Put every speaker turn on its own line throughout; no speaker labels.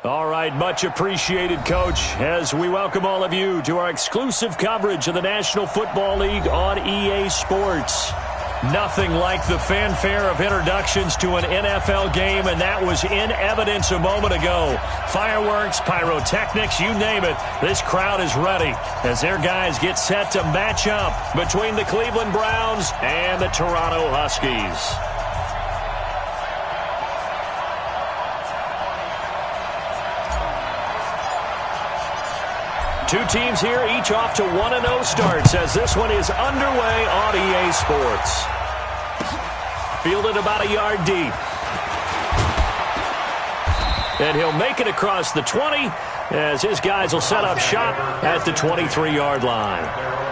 All right, much appreciated, Coach, as we welcome all of you to our exclusive coverage of the National Football League on EA Sports. Nothing like the fanfare of introductions to an NFL game, and that was in evidence a moment ago. Fireworks, pyrotechnics, you name it, this crowd is ready as their guys get set to match up between the Cleveland Browns and the Toronto Huskies. Two teams here, each off to 1-0 starts as this one is underway on EA Sports. Fielded about a yard deep. And he'll make it across the 20 as his guys will set up shop at the 23-yard line.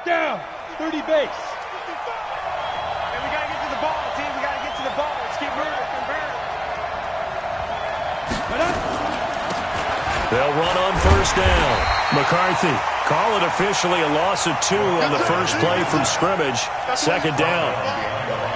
Down, 30 base. And we got to get to the ball, team. We got to get to the ball. Let's keep moving.
They'll run on first down. McCarthy, call it officially a loss of 2 on the first play from scrimmage. Second down.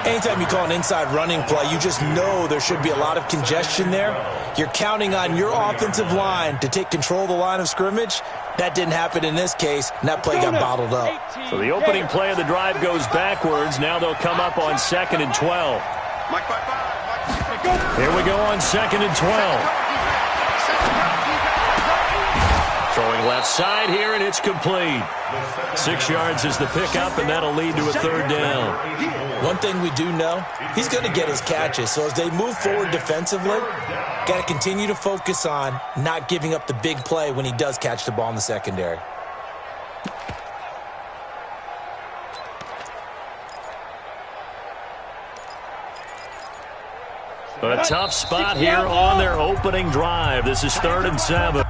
Anytime you call an inside running play, you just know there should be a lot of congestion there. You're counting on your offensive line to take control of the line of scrimmage. That didn't happen in this case, and that play got bottled up.
So the opening play of the drive goes backwards. Now they'll come up on 2nd and 12. Here we go on 2nd and 12. Throwing left side here, and it's complete. 6 yards is the pickup, and that'll lead to a third down.
One thing we do know, he's going to get his catches. So as they move forward defensively, got to continue to focus on not giving up the big play when he does catch the ball in the secondary.
A tough spot here on their opening drive. This is 3rd and 7.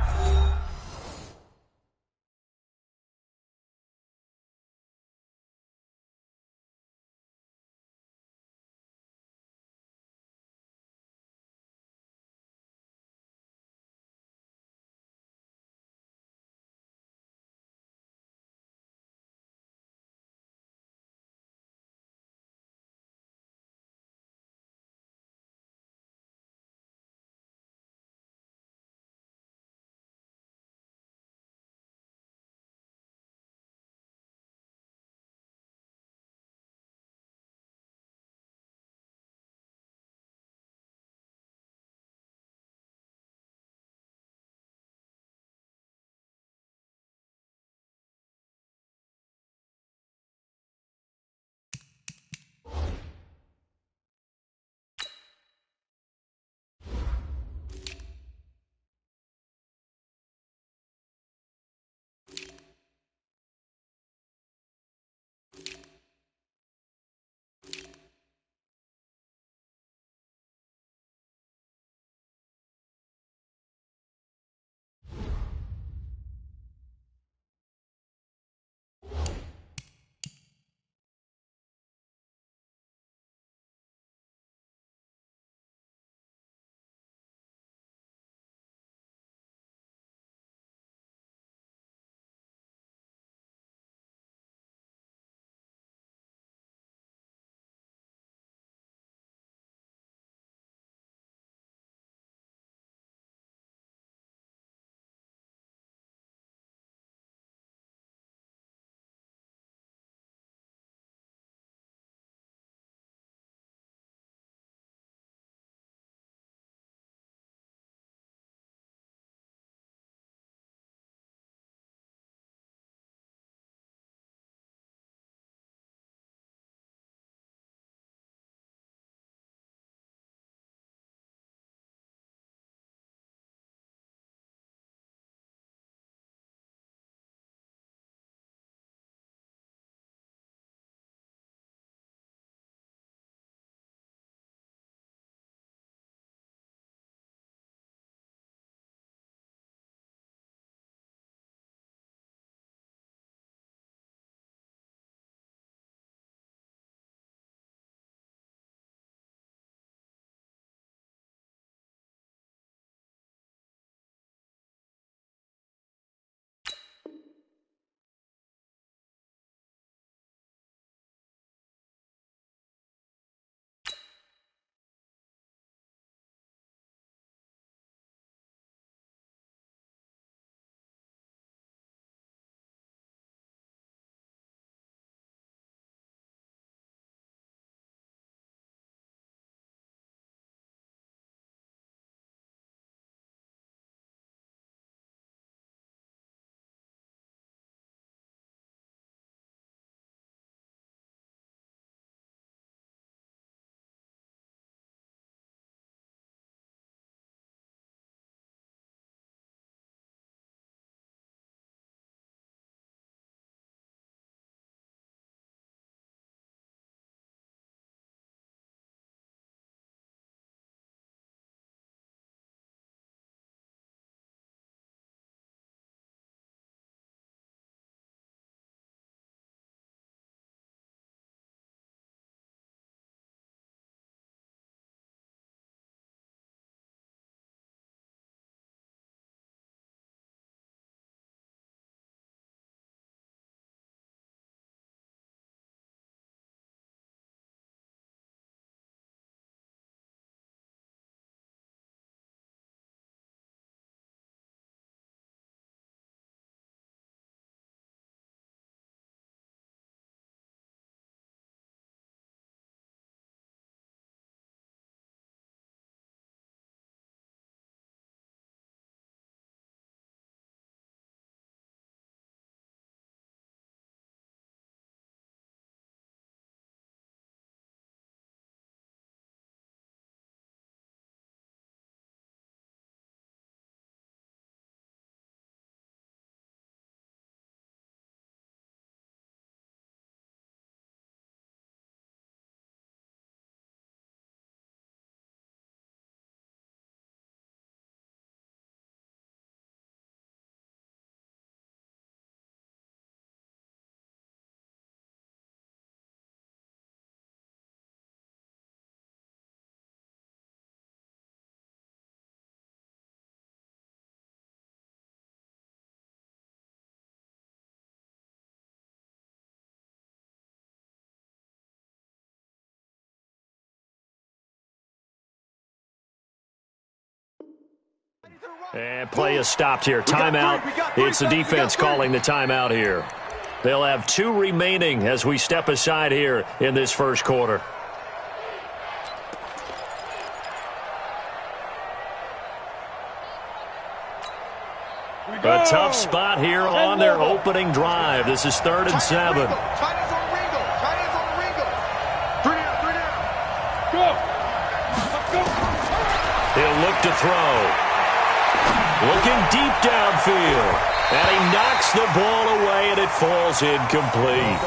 And play is stopped here. Timeout. It's the defense calling the timeout here. They'll have 2 remaining as we step aside here in this first quarter. A tough spot here on their opening drive. This is 3rd and 7. He'll look to throw. Looking deep downfield. And he knocks the ball away, and it falls incomplete.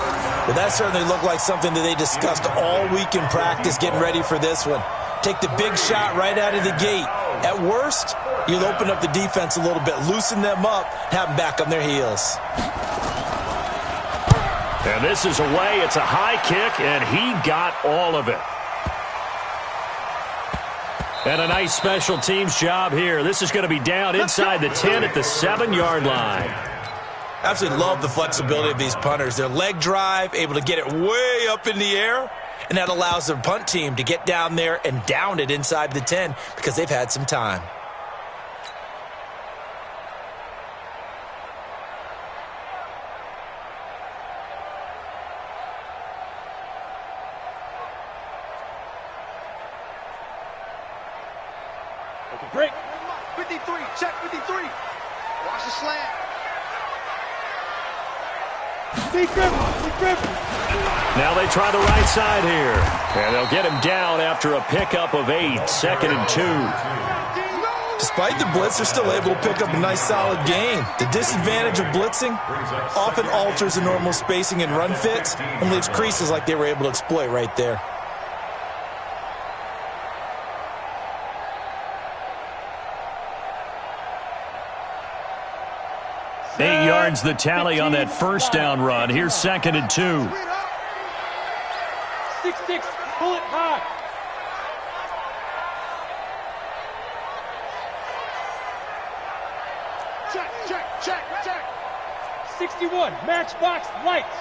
Well, that certainly looked like something that they discussed all week in practice getting ready for this one. Take the big shot right out of the gate. At worst, you'll open up the defense a little bit, loosen them up, have them back on their heels.
And this is away. It's a high kick, and he got all of it. And a nice special teams job here. This is going to be down inside the 10 at the 7-yard line.
Absolutely love the flexibility of these punters. Their leg drive, able to get it way up in the air, and that allows their punt team to get down there and down it inside the 10 because they've had some time.
Break. 53. Check 53. Watch the slant. Big grip.
Now they try the right side here. And they'll get him down after a pickup of 8. 2nd and 2.
Despite the blitz, they're still able to pick up a nice solid gain. The disadvantage of blitzing often alters the normal spacing and run fits and leaves creases like they were able to exploit right there.
Eight yards the tally on that first down run. Here's 2nd and 2.
6-6. Pull it high. Check. 61. Matchbox lights.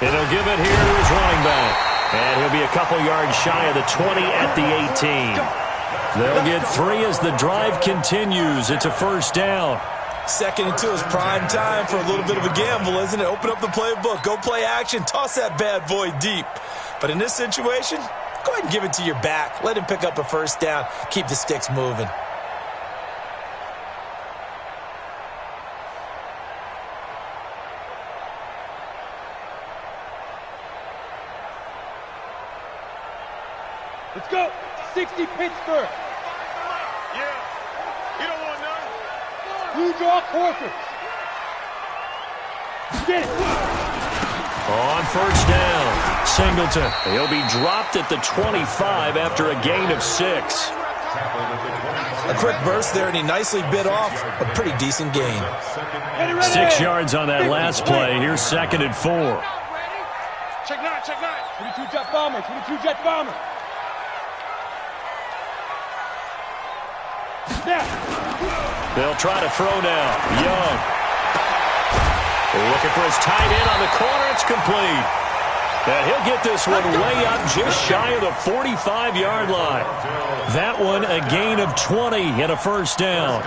And he'll give it here to his running back. And he'll be a couple yards shy of the 20 at the 18. They'll get 3 as the drive continues. It's a first down.
2nd and 2 is prime time for a little bit of a gamble, isn't it? Open up the playbook, go play action, toss that bad boy deep. But in this situation, go ahead and give it to your back. Let him pick up a first down. Keep the sticks moving.
Let's go. 60 Pittsburgh.
Yeah. You don't want none.
Blue draw quarters. Get it.
On first down, Singleton. He'll be dropped at the 25 after a gain of 6.
A quick burst there, and he nicely bit off a pretty decent gain.
6 yards on that last play. Here's 2nd and 4.
Check 9. 22 jet bomber. 22 jet bomber.
They'll try to throw now. Young. Looking for his tight end on the corner. It's complete. And he'll get this one way up just shy of the 45-yard line. That one a gain of 20 and a first down.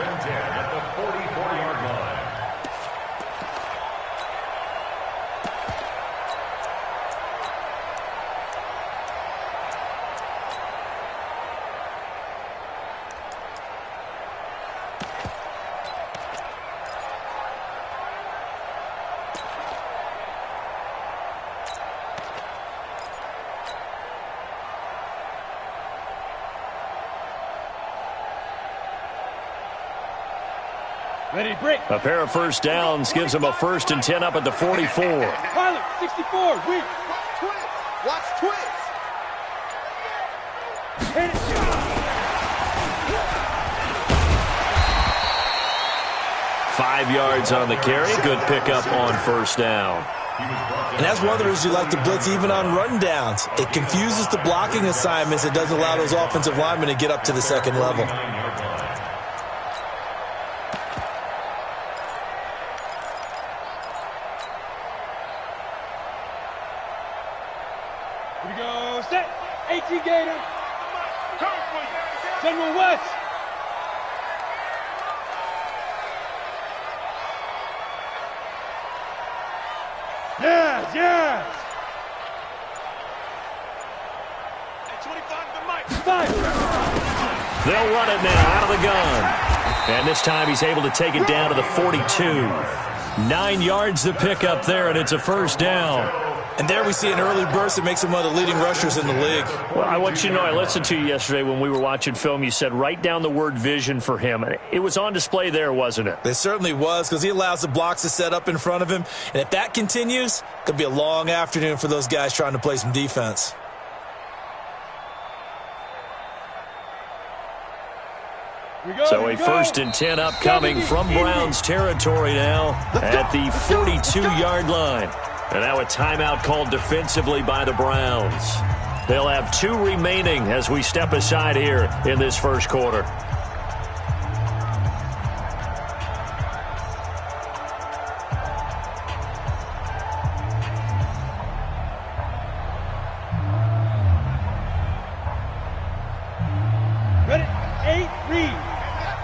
Ready, break.
A pair of first downs gives him a 1st and 10 up at the 44.
Pilot, 64, win.
Watch twins.
Hit it.
5 yards on the carry. Good pickup on first down.
And that's one of the reasons you like to blitz even on rundowns. It confuses the blocking assignments. It doesn't allow those offensive linemen to get up to the second level.
Here we go, set. 18 Gator.
Coming for you.
General West. Yes, yes.
Hey, 25 to the mic.
They'll run it now out of the gun. And this time he's able to take it down to the 42. 9 yards to pick up there, and it's a first down.
And there we see an early burst that makes him one of the leading rushers in the league.
Well, I want you to know, I listened to you yesterday when we were watching film. You said write down the word vision for him. It was on display there, wasn't it?
It certainly was, because he allows the blocks to set up in front of him. And if that continues, it could be a long afternoon for those guys trying to play some defense.
So a 1st and 10 upcoming from Browns territory now at the 42-yard line. And now a timeout called defensively by the Browns. They'll have 2 remaining as we step aside here in this first quarter.
Ready? 8, read.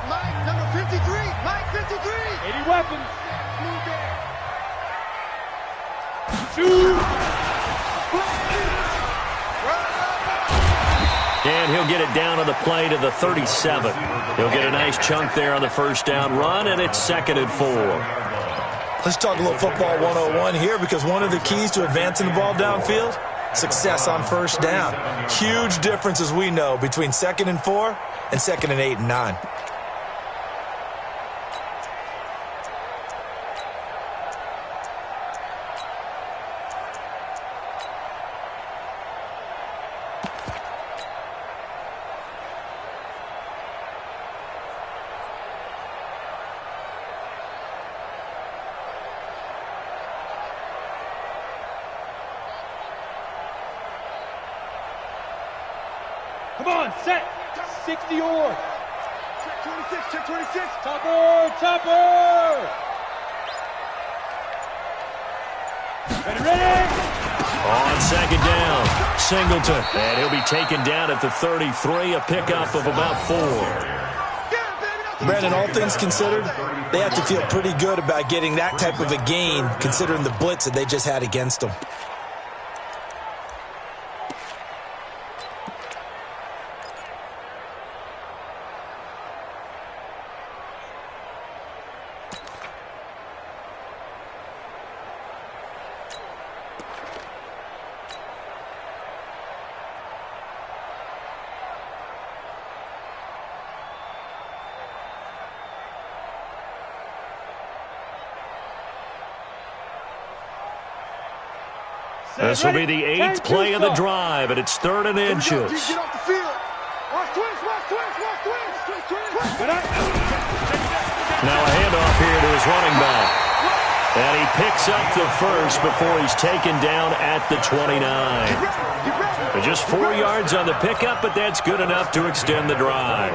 Mike, number 53. Mike, 53.
80 weapons.
Move there.
2.
And he'll get it down on the play to the 37. He'll get a nice chunk there on the first down run, and it's 2nd and 4.
Let's talk a little football 101 here, because one of the keys to advancing the ball downfield, success on first down. Huge difference, as we know, between 2nd and 4 and 2nd and 8 and 9.
Come on, set. 60 or.
Check 26, check 26.
Topper, topper. Ready.
On 2nd down, Singleton. And he'll be taken down at the 33, a pickup of about 4.
Brandon, all things considered, they have to feel pretty good about getting that type of a gain, considering the blitz that they just had against them.
This will be the 8th play of the drive, and it's 3rd and inches.
Get off the field. Watch twist, watch twist, watch twist. Twist.
Now a handoff here to his running back. And he picks up the first before he's taken down at the 29. Just 4 yards on the pickup, but that's good enough to extend the drive.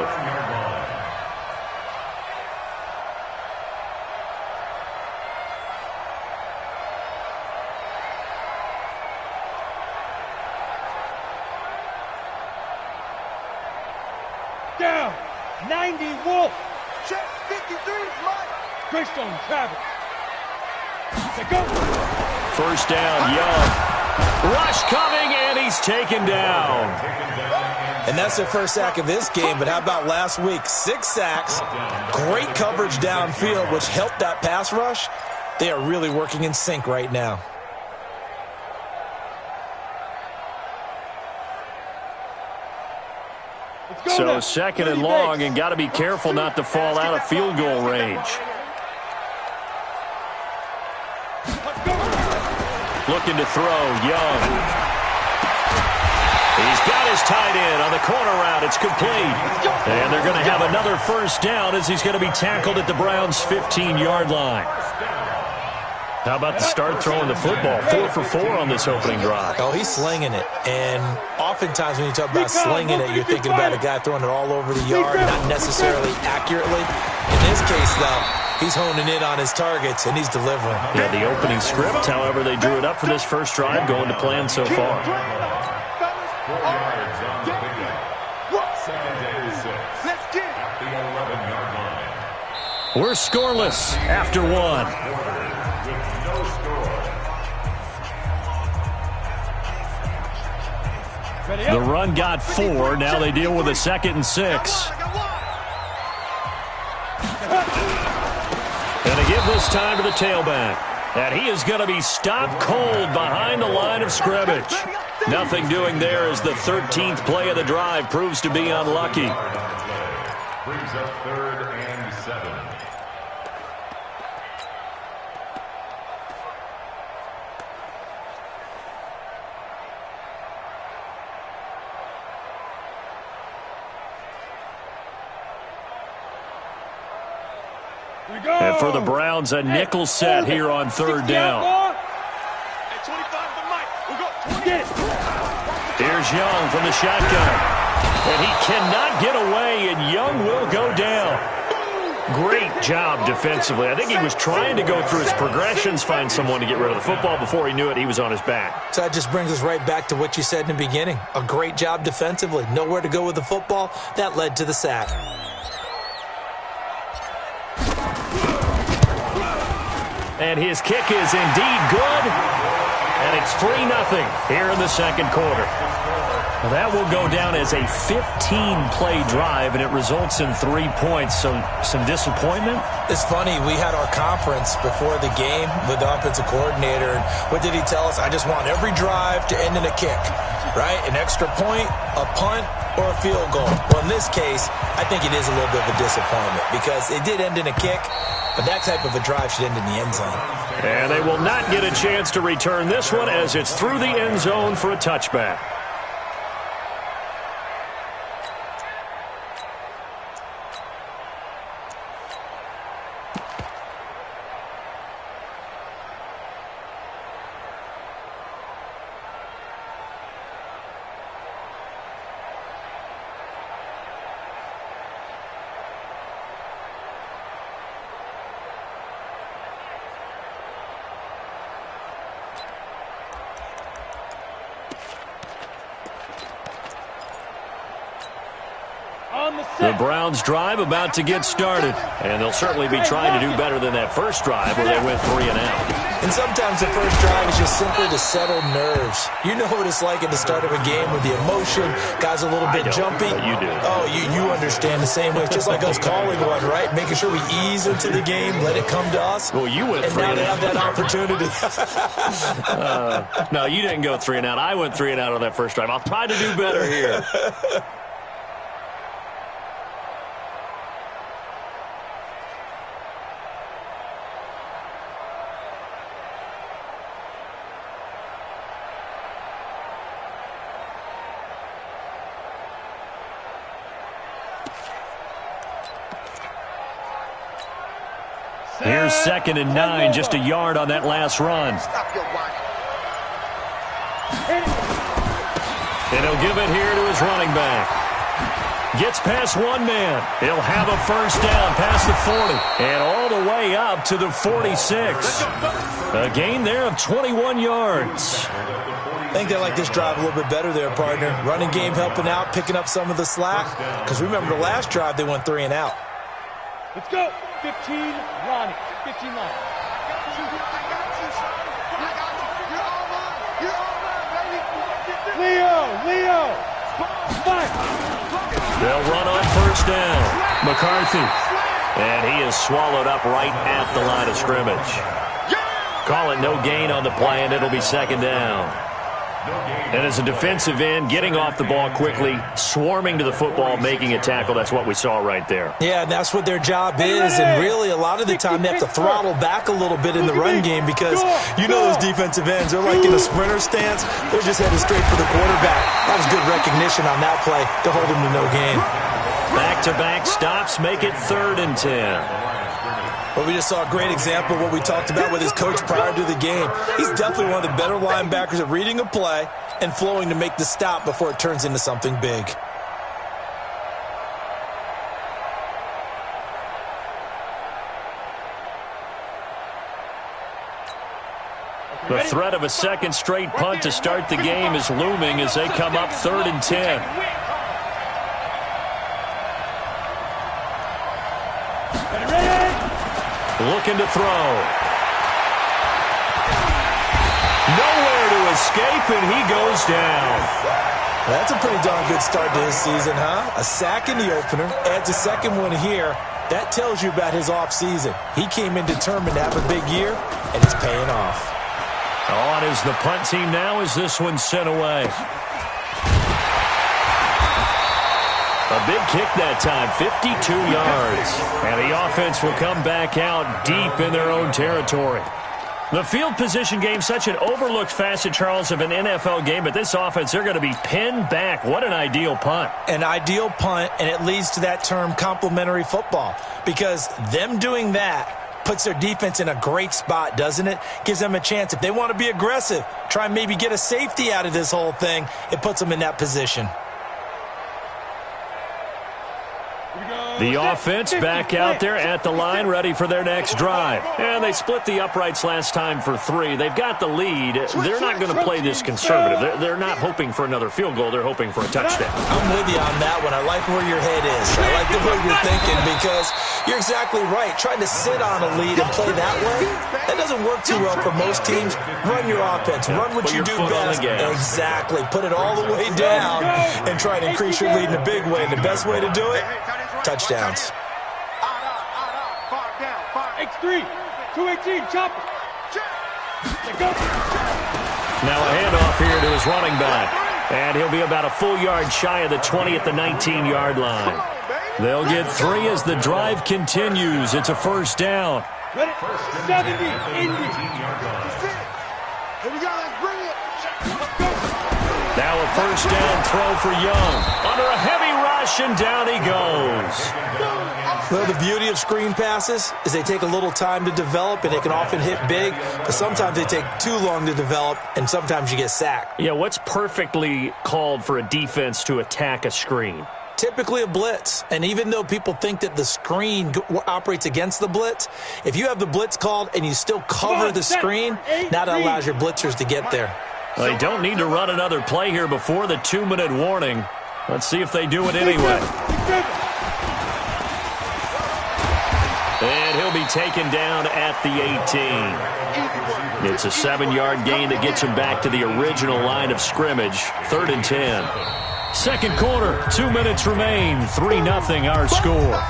Down. 90 Wolf.
Check 53, Mike.
Greystone Travis. To go.
First down, Young. Rush coming, and he's taken down.
And that's their first sack of this game, but how about last week? 6 sacks, great coverage downfield, which helped that pass rush. They are really working in sync right now.
So 2nd and long, and got to be careful not to fall out of field goal range. Looking to throw, Young. He's got his tight end on the corner route. It's complete. And they're going to have another first down as he's going to be tackled at the Browns' 15-yard line. How about the start throwing the football? 4 for 4 on this opening drive.
Oh, he's slinging it. And oftentimes when you talk about slinging it, you're thinking about a guy throwing it all over the yard, not necessarily accurately. In this case, though, he's honing in on his targets, and he's delivering.
Yeah, the opening script, however, they drew it up for this first drive, going to plan so far.
Let's get it.
The 11-yard line.
We're scoreless after one.
With no score.
Ready
The
up.
run got 4. Now they deal with a 2nd and 6. And they give this time to the tailback. And he is going to be stopped cold behind the line of scrimmage. Nothing doing there as the 13th play of the drive proves to be unlucky.
Brings up 3rd and 7.
Here we go.
And for the Browns, a nickel set here on 3rd down.
Hey, 25 for Mike. We'll go 20.
Get it.
Here's Young from the shotgun. And he cannot get away, and Young will go down. Great job defensively. I think he was trying to go through his progressions, find someone to get rid of the football. Before he knew it, he was on his back.
So that just brings us right back to what you said in the beginning. A great job defensively. Nowhere to go with the football. That led to the sack.
And his kick is indeed good. And it's 3-0 here in the 2nd quarter. That will go down as a 15-play drive, and it results in 3 points. So some disappointment?
It's funny, we had our conference before the game with the offensive coordinator, and what did he tell us? I just want every drive to end in a kick, right? An extra point, a punt, or a field goal. Well, in this case, I think it is a little bit of a disappointment because it did end in a kick, but that type of a drive should end in the end zone.
And they will not get a chance to return this one as it's through the end zone for a touchback. The Browns drive about to get started, and they'll certainly be trying to do better than that first drive where they went 3 and out.
And sometimes the first drive is just simply to settle nerves. You know what it's like at the start of a game with the emotion, guys a little bit jumpy.
You do.
Oh, you understand the same way. It's just like us calling one, right? Making sure we ease into the game, let it come to us.
Well, you went
and
3
now
and
they
out.
have that opportunity.
No, you didn't go 3 and out. I went 3 and out on that first drive. I'll try to do better here. Here's 2nd and 9, just a yard on that last run.
Stop your whining.
And he'll give it here to his running back. Gets past one man. He'll have a first down past the 40 and all the way up to the 46. A gain there of 21 yards.
I think they like this drive a little bit better there, partner. Running game helping out, picking up some of the slack. Because remember, the last drive they went 3 and out.
Let's go. 15, Ronnie. 15 line.
I got you. You're all mine, baby.
Leo. Mike.
They'll run on first down. McCarthy. And he is swallowed up right at the line of scrimmage. Call it no gain on the play, and it'll be 2nd down. And as a defensive end, getting off the ball quickly, swarming to the football, making a tackle, that's what we saw right there.
Yeah, and that's what their job is, and really a lot of the time they have to throttle back a little bit in the run game because you know those defensive ends, they're like in a sprinter stance. They're just headed straight for the quarterback. That was good recognition on that play to hold him to no gain.
Back-to-back stops make it 3rd and 10.
But we just saw a great example of what we talked about with his coach prior to the game. He's definitely one of the better linebackers at reading a play and flowing to make the stop before it turns into something big.
The threat of a second straight punt to start the game is looming as they come up 3rd and 10. Looking to throw. Nowhere to escape, and he goes down.
That's a pretty darn good start to his season, huh? A sack in the opener, adds a second one here. That tells you about his offseason. He came in determined to have a big year, and it's paying off.
On is the punt team now as this one's sent away. A big kick that time, 52 yards. And the offense will come back out deep in their own territory. The field position game, such an overlooked facet, Charles, of an NFL game, but this offense, they're going to be pinned back. What an ideal punt.
An ideal punt, and it leads to that term complementary football, because them doing that puts their defense in a great spot, doesn't it? Gives them a chance. If they want to be aggressive, try and maybe get a safety out of this whole thing, it puts them in that position.
The offense back out there at the line, ready for their next drive. And they split the uprights last time for 3. They've got the lead. They're not going to play this conservative. They're not hoping for another field goal. They're hoping for a touchdown.
I'm with you on that one. I like where your head is. I like the way you're thinking, because you're exactly right. Trying to sit on a lead and play that way, that doesn't work too well for most teams. Run your offense. Run what you do best. Exactly. Put it all the way down and try and increase your lead in a big way. And the best way to do it, touchdowns.
X3, 218, chop it.
Now a handoff here to his running back. And he'll be about a full yard shy of the 20 at the 19-yard line. They'll get 3 as the drive continues. It's a first down.
Ready? 70, Indy.
Here we go, let's bring it.
Now a first down throw for Young. Under a heavy rush, and down he goes.
Well, the beauty of screen passes is they take a little time to develop, and they can often hit big, but sometimes they take too long to develop, and sometimes you get sacked.
Yeah, what's perfectly called for a defense to attack a screen?
Typically a blitz, and even though people think that the screen operates against the blitz, if you have the blitz called and you still cover the screen, now that allows your blitzers to get there.
Well, they don't need to run another play here before the 2-minute warning. Let's see if they do it anyway. And he'll be taken down at the 18. It's a 7-yard gain that gets him back to the original line of scrimmage. 3rd and 10. Second quarter, 2 minutes remain. 3-0 our score.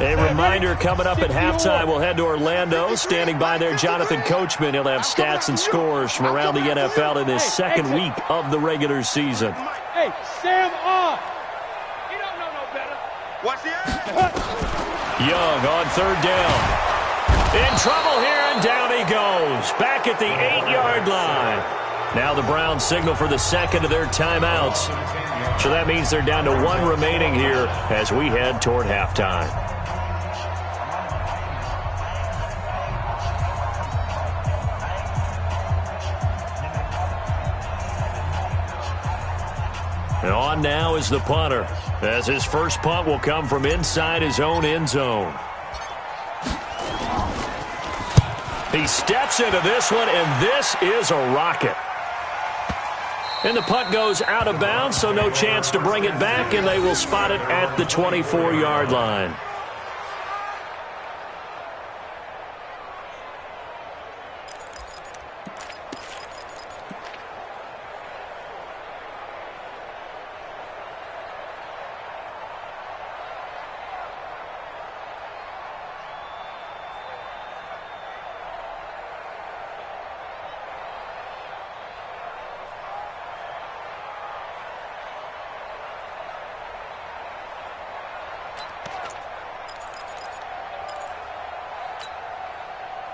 A reminder coming up at halftime, we'll head to Orlando. Standing by there, Jonathan Coachman. He'll have stats and scores from around the NFL in his second week of the regular season.
Hey, Sam off. You don't know no better.
Watch the
Young on 3rd down. In trouble here, and down he goes. Back at the 8-yard line. Now the Browns signal for the second of their timeouts. So that means they're down to 1 remaining here as we head toward halftime. And on now is the punter, as his first punt will come from inside his own end zone. He steps into this one, and this is a rocket. And the punt goes out of bounds, so no chance to bring it back, and they will spot it at the 24-yard line.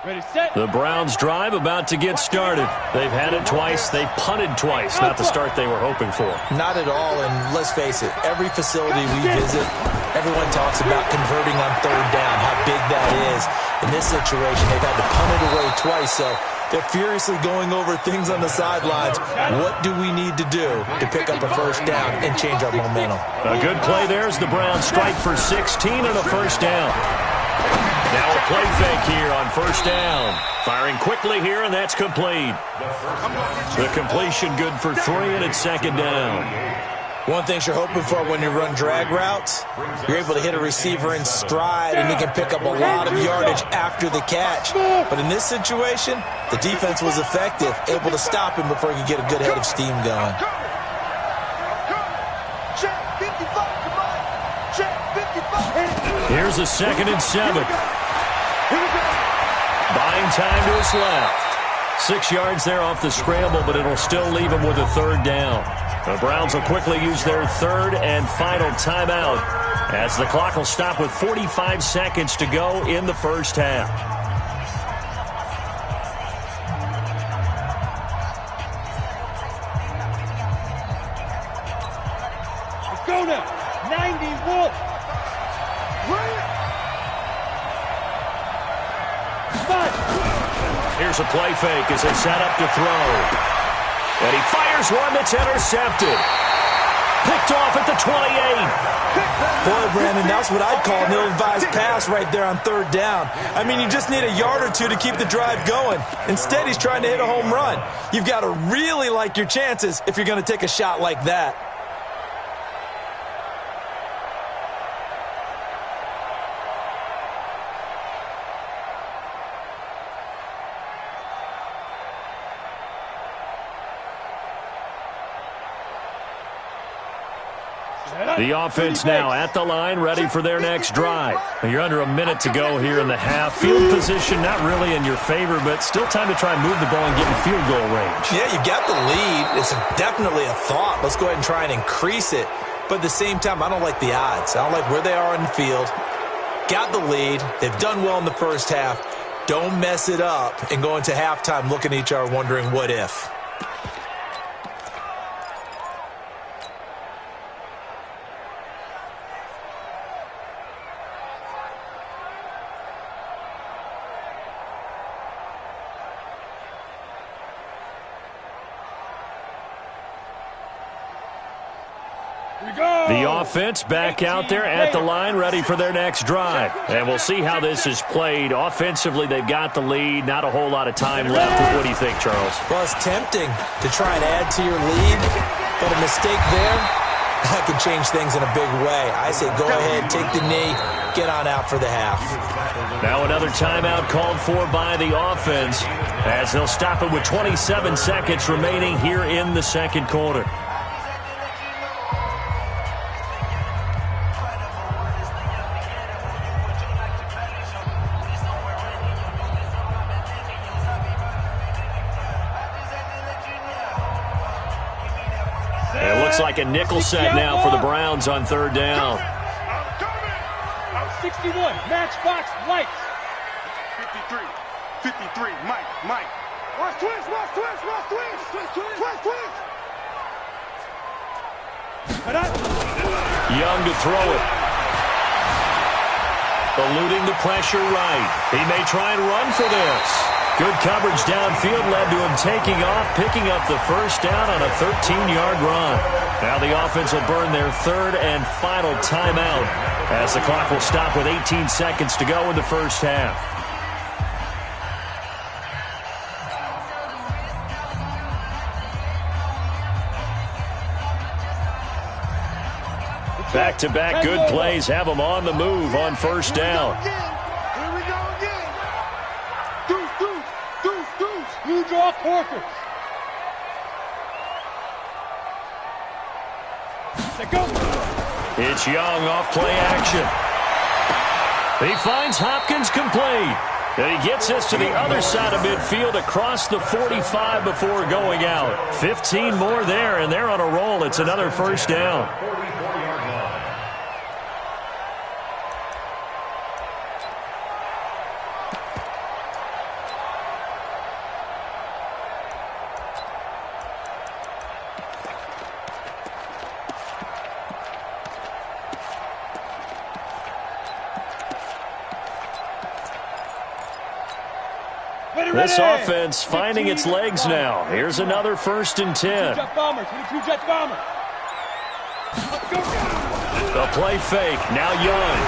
Ready, set.
The Browns drive about to get started. They've had it twice. They've punted twice. Not the start they were hoping for.
Not at all, and let's face it, every facility we visit, everyone talks about converting on 3rd down, how big that is. is. In this situation, they've had to punt it away twice, so they're furiously going over things on the sidelines. What do we need to do to pick up a first down and change our momentum?
A good play there as the Browns strike for 16 and a first down. Now a play fake here on first down. Firing quickly here, and that's complete. The completion good for 3, and it's second down.
One thing you're hoping for when you run drag routes, you're able to hit a receiver in stride, and he can pick up a lot of yardage after the catch. But in this situation, the defense was effective, able to stop him before he could get a good head of steam going.
Here's a 2nd and 7. Buying time to his left. 6 yards there off the scramble, but it'll still leave him with a third down. The Browns will quickly use their third and final timeout as the clock will stop with 45 seconds to go in the first half.
Let's go now. 90 Wolf.
Here's a play fake as they set up to throw. And he fires one that's intercepted. Picked off at the 28.
Boy, Brandon, that's what I'd call an ill-advised pass right there on third down. I mean, you just need a yard or two to keep the drive going. Instead, he's trying to hit a home run. You've got to really like your chances if you're going to take a shot like that.
The offense now at the line, ready for their next drive. You're under a minute to go here in the half. Field position not really in your favor, but still time to try and move the ball and get in field goal range.
Yeah, you got the lead. It's definitely a thought. Let's go ahead and try and increase it. But at the same time, I don't like the odds. I don't like where they are in the field. Got the lead. They've done well in the first half. Don't mess it up and go into halftime looking at each other wondering what if.
The offense back out there at the line, ready for their next drive. And we'll see how this is played. Offensively, they've got the lead. Not a whole lot of time left. What do you think, Charles?
Well, it's tempting to try and add to your lead, but a mistake there, that could change things in a big way. I say go ahead, take the knee, get on out for the half.
Now another timeout called for by the offense as they'll stop it with 27 seconds remaining here in the second quarter. Like a nickel set now for the Browns on third down.
I'm 61, matchbox lights.
53, Mike. Watch twist.
Young to throw it. Eluding the pressure right. He may try and run for this. Good coverage downfield led to him taking off, picking up the first down on a 13-yard run. Now the offense will burn their third and final timeout as the clock will stop with 18 seconds to go in the first half. Back-to-back good plays have them on the move on first down.
Here we go again. Deuce.
You draw Corker. Go.
It's Young off play action. He finds Hopkins complete. And he gets us to the other side of midfield across the 45 before going out. 15 more there, and they're on a roll. It's another first down. This offense finding its legs now. Here's another 1st and 10. The play fake. Now Young.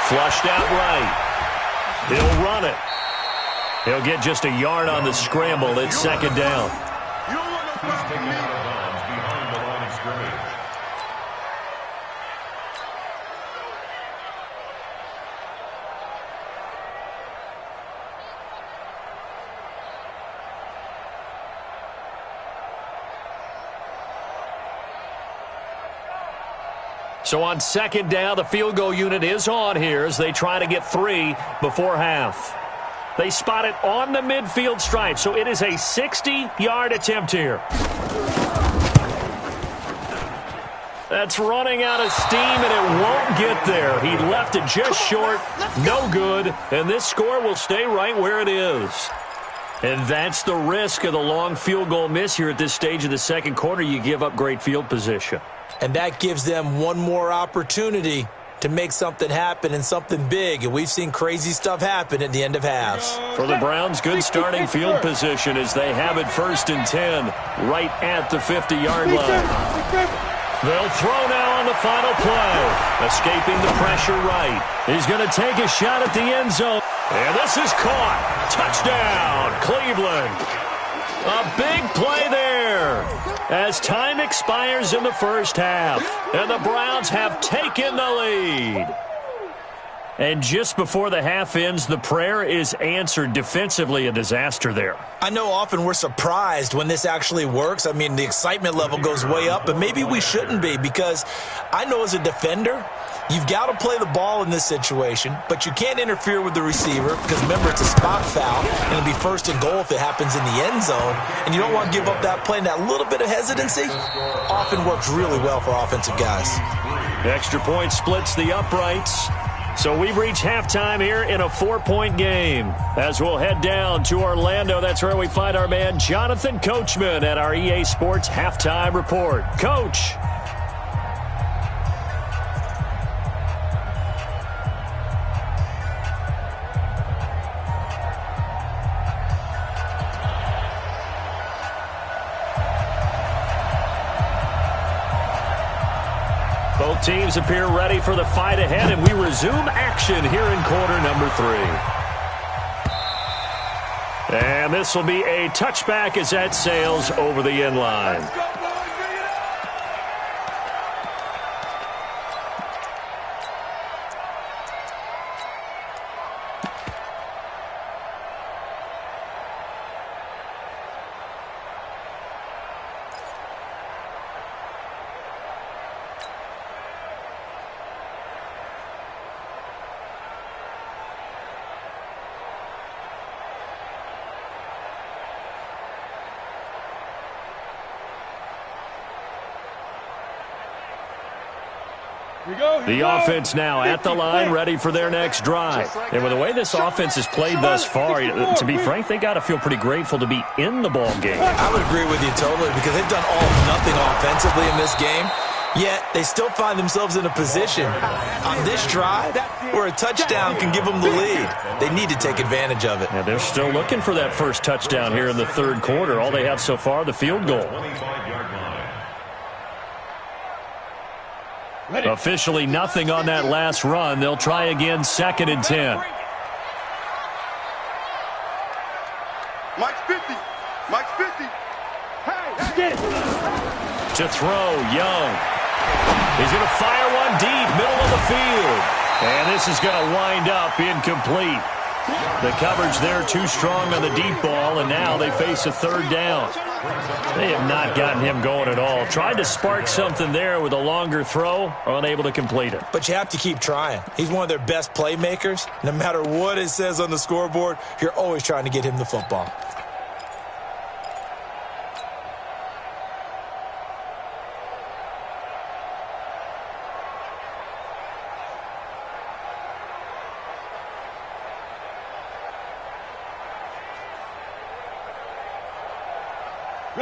Flushed out right. He'll run it. He'll get just a yard on the scramble. It's 2nd down.
He's taken out of bounds behind the line of scrimmage.
So on 2nd down, the field goal unit is on here as they try to get 3 before half. They spot it on the midfield stripe, so it is a 60-yard attempt here. That's running out of steam, and it won't get there. He left it just short, no good, and this score will stay right where it is. And that's the risk of the long field goal miss here at this stage of the 2nd quarter. You give up great field position.
And that gives them one more opportunity to make something happen and something big. And we've seen crazy stuff happen at the end of halves.
For the Browns, good starting field position as they have it 1st and 10 right at the 50-yard line. They'll throw now on the final play. Escaping the pressure right. He's going to take a shot at the end zone. And this is caught. Touchdown, Cleveland. A big play there as time expires in the 1st half. And the Browns have taken the lead. And just before the half ends, the prayer is answered. Defensively, a disaster there.
I know often we're surprised when this actually works. I mean, the excitement level goes way up, but maybe we shouldn't be, because I know as a defender, you've got to play the ball in this situation, but you can't interfere with the receiver because, remember, it's a spot foul, and it'll be 1st and goal if it happens in the end zone, and you don't want to give up that play. And that little bit of hesitancy often works really well for offensive guys.
Extra point splits the uprights. So we've reached halftime here in a 4-point game. As we'll head down to Orlando, that's where we find our man Jonathan Coachman at our EA Sports Halftime Report. Coach. Both teams appear ready for the fight ahead, and we resume action here in quarter number 3. And this will be a touchback as that sails over the end line. The offense now at the line, ready for their next drive. And with the way this offense has played thus far, to be frank, they got to feel pretty grateful to be in the ball game.
I would agree with you totally, because they've done all or nothing offensively in this game, yet they still find themselves in a position on this drive where a touchdown can give them the lead. They need to take advantage of it.
Yeah, they're still looking for that first touchdown here in the 3rd quarter. All they have so far, the field goal. Officially nothing on that last run. They'll try again, 2nd and 10.
Mike's 50. Mike's 50. Hey.
To throw, Young. He's going to fire one deep, middle of the field. And this is going to wind up incomplete. The coverage there too strong on the deep ball, and now they face a 3rd down. They have not gotten him going at all. Tried to spark something there with a longer throw, unable to complete it.
But you have to keep trying. He's one of their best playmakers. No matter what it says on the scoreboard, you're always trying to get him the football.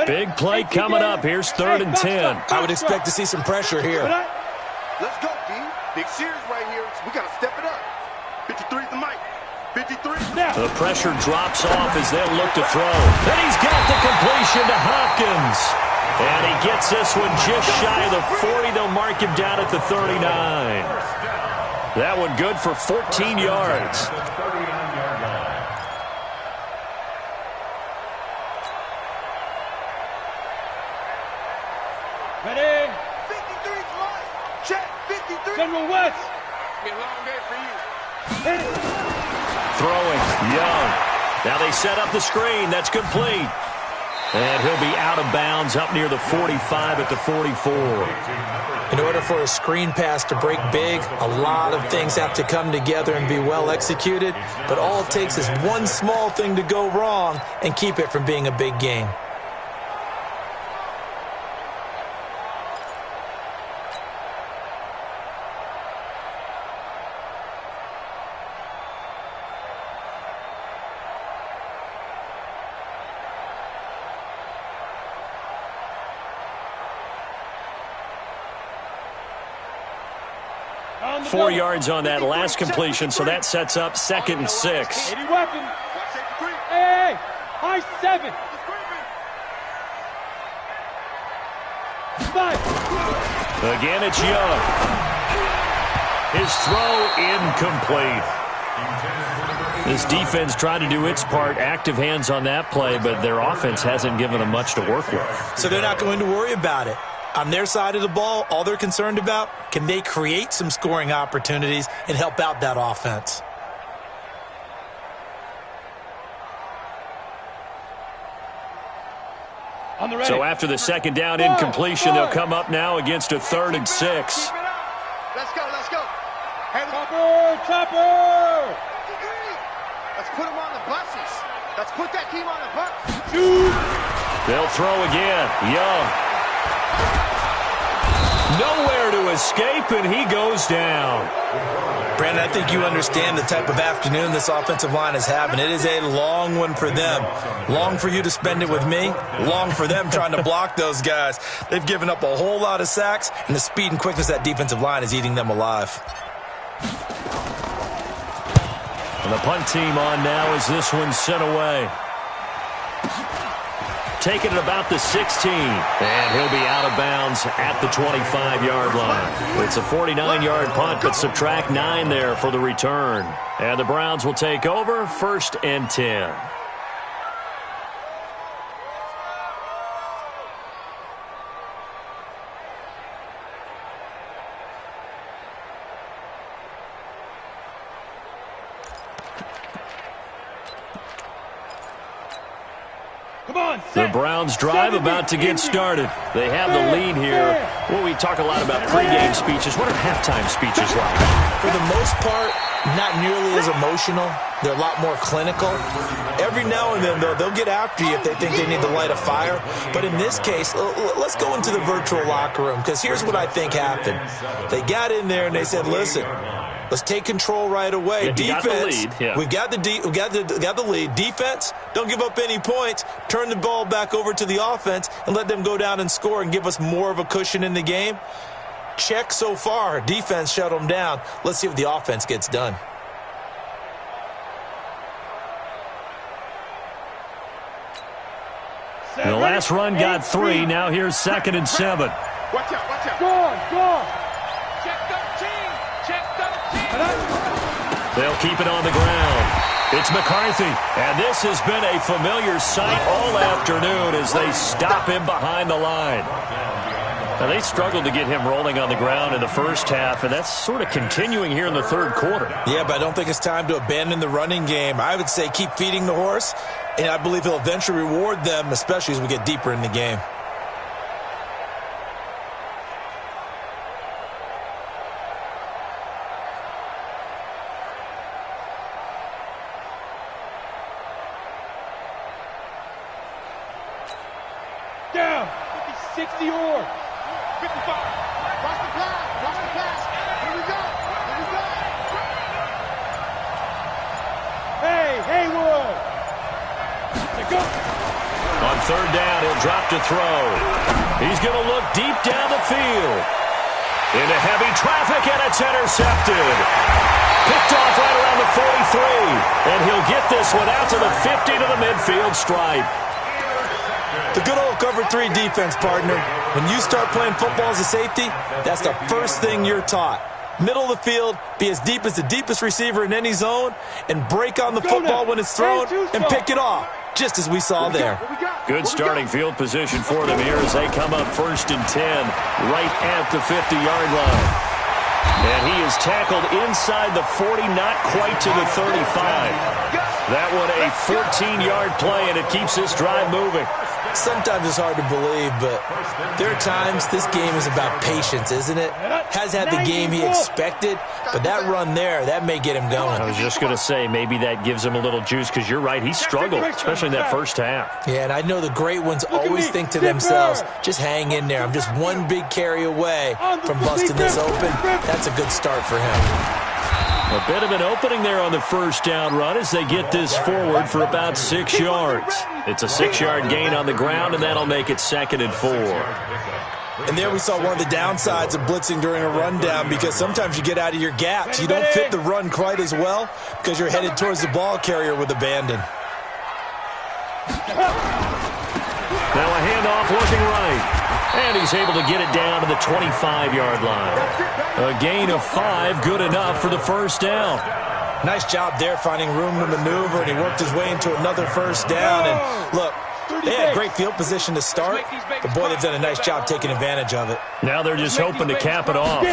Big play coming up. Here's 3rd and 10.
I would expect to see some pressure here.
Let's go, D. Big series right here. We got to step it up. 53's the mic. 53's the mic.
The pressure drops off as they'll look to throw. And he's got the completion to Hopkins. And he gets this one just shy of the 40. They'll mark him down at the 39. That one good for 14 yards.
Ready?
53's right. Check. 53.
General West.
Be a long day for you.
Hit it.
Throwing, Young. Now they set up the screen. That's complete. And he'll be out of bounds up near the 45 at the 44.
In order for a screen pass to break big, a lot of things have to come together and be well executed. But all it takes is one small thing to go wrong and keep it from being a big game.
On the
4
go.
yards on that last completion, so that sets up 2nd and 6.
80 weapon. Hey, high 7. 5.
Again, it's Young. His throw incomplete. This defense trying to do its part. Active hands on that play, but their offense hasn't given them much to work with.
So they're not going to worry about it. On their side of the ball, all they're concerned about, can they create some scoring opportunities and help out that offense?
On the ready.
So after the second down incompletion, they'll come up now against a 3rd and 6.
Let's go. Hey,
Chopper.
let's put him on the buses. Let's put that team on the bus.
They'll throw again. Young. Nowhere to escape, and he goes down.
Brandon, I think you understand the type of afternoon this offensive line is having. It is a long one for them. Long for you to spend it with me. Long for them trying to block those guys. They've given up a whole lot of sacks, and the speed and quickness of that defensive line is eating them alive.
And the punt team on now as this one's sent away. Taking it about the 16. And he'll be out of bounds at the 25-yard line. It's a 49-yard punt, but subtract 9 there for the return. And the Browns will take over 1st and 10. The Browns drive about to get started. They have the lead here. Well, we talk a lot about pregame speeches. What are halftime speeches like?
For the most part, not nearly as emotional. They're a lot more clinical. Every now and then, though, they'll get after you if they think they need to light a fire. But in this case, let's go into the virtual locker room, because here's what I think happened. They got in there and they said, listen, let's take control right away.
Yeah,
Defense,
we've
got the lead. Defense, don't give up any points. Turn the ball back over to the offense and let them go down and score and give us more of a cushion in the game. Check so far. Defense shut them down. Let's see if the offense gets done.
The last run got 3. Now here's 2nd and 7.
Watch out.
Go on.
Check 13.
They'll keep it on the ground. It's McCarthy. And this has been a familiar sight all afternoon as they stop him behind the line. Now, they struggled to get him rolling on the ground in the first half, and that's sort of continuing here in the 3rd quarter.
Yeah, but I don't think it's time to abandon the running game. I would say keep feeding the horse, and I believe he'll eventually reward them, especially as we get deeper in the game.
Down. 60 or
55. Watch the pass. Here we go.
Hey, Haywood. Go.
On 3rd down, he'll drop to throw. He's going to look deep down the field. Into heavy traffic, and it's intercepted. Picked off right around the 43. And he'll get this this one out to the 50 to the midfield stripe.
The good old cover 3 defense, partner. When you start playing football as a safety, that's the first thing you're taught. Middle of the field, be as deep as the deepest receiver in any zone, and break on the football when it's thrown and pick it off, just as we saw there.
Good starting field position for them here as they come up 1st and 10 right at the 50-yard line. And he is tackled inside the 40, not quite to the 35. That one a 14-yard play, and it keeps this drive moving.
Sometimes it's hard to believe, but there are times this game is about patience, isn't it? Has had the game he expected, but that run there, that may get him going.
I was just going to say, maybe that gives him a little juice, because you're right, he struggled, especially in that first half.
Yeah, and I know the great ones always think to themselves, just hang in there. I'm just one big carry away from busting this open. That's a good start for him.
A bit of an opening there on the first down run as they get this forward for about 6 yards. It's a 6-yard gain on the ground, and that'll make it 2nd and 4.
And there we saw one of the downsides of blitzing during a rundown, because sometimes you get out of your gaps. You don't fit the run quite as well because you're headed towards the ball carrier with abandon.
Now a handoff looking right. And he's able to get it down to the 25-yard line. A gain of 5, good enough for the first down.
Nice job there finding room to maneuver, and he worked his way into another first down. And look, they had great field position to start, but boy, they've done a nice job taking advantage of it.
Now they're just hoping to cap it off.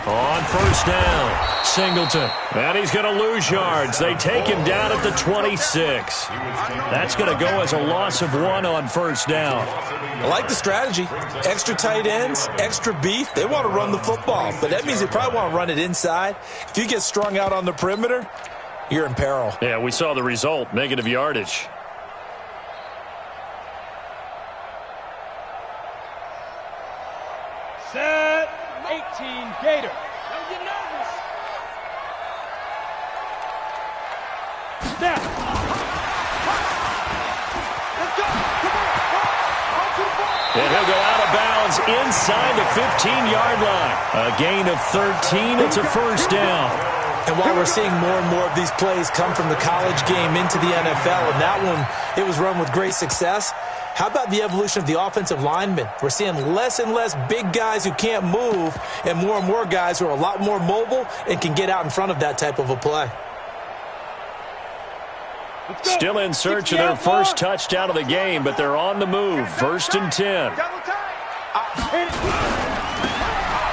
On first down, Singleton. And he's going to lose yards. They take him down at the 26. That's going to go as a loss of 1 on first down.
I like the strategy. Extra tight ends, extra beef. They want to run the football, but that means they probably want to run it inside. If you get strung out on the perimeter, you're in peril.
Yeah, we saw the result, negative yardage.
Set 18 Gator. Don't get nervous. Snap. Let's go.
And he'll go out of bounds inside the 15-yard line. A gain of 13. It's a first down.
And while we're seeing more and more of these plays come from the college game into the NFL, and that one, it was run with great success, how about the evolution of the offensive linemen? We're seeing less and less big guys who can't move and more guys who are a lot more mobile and can get out in front of that type of a play.
Still in search of their first touchdown of the game, but they're on the move. 1st and 10.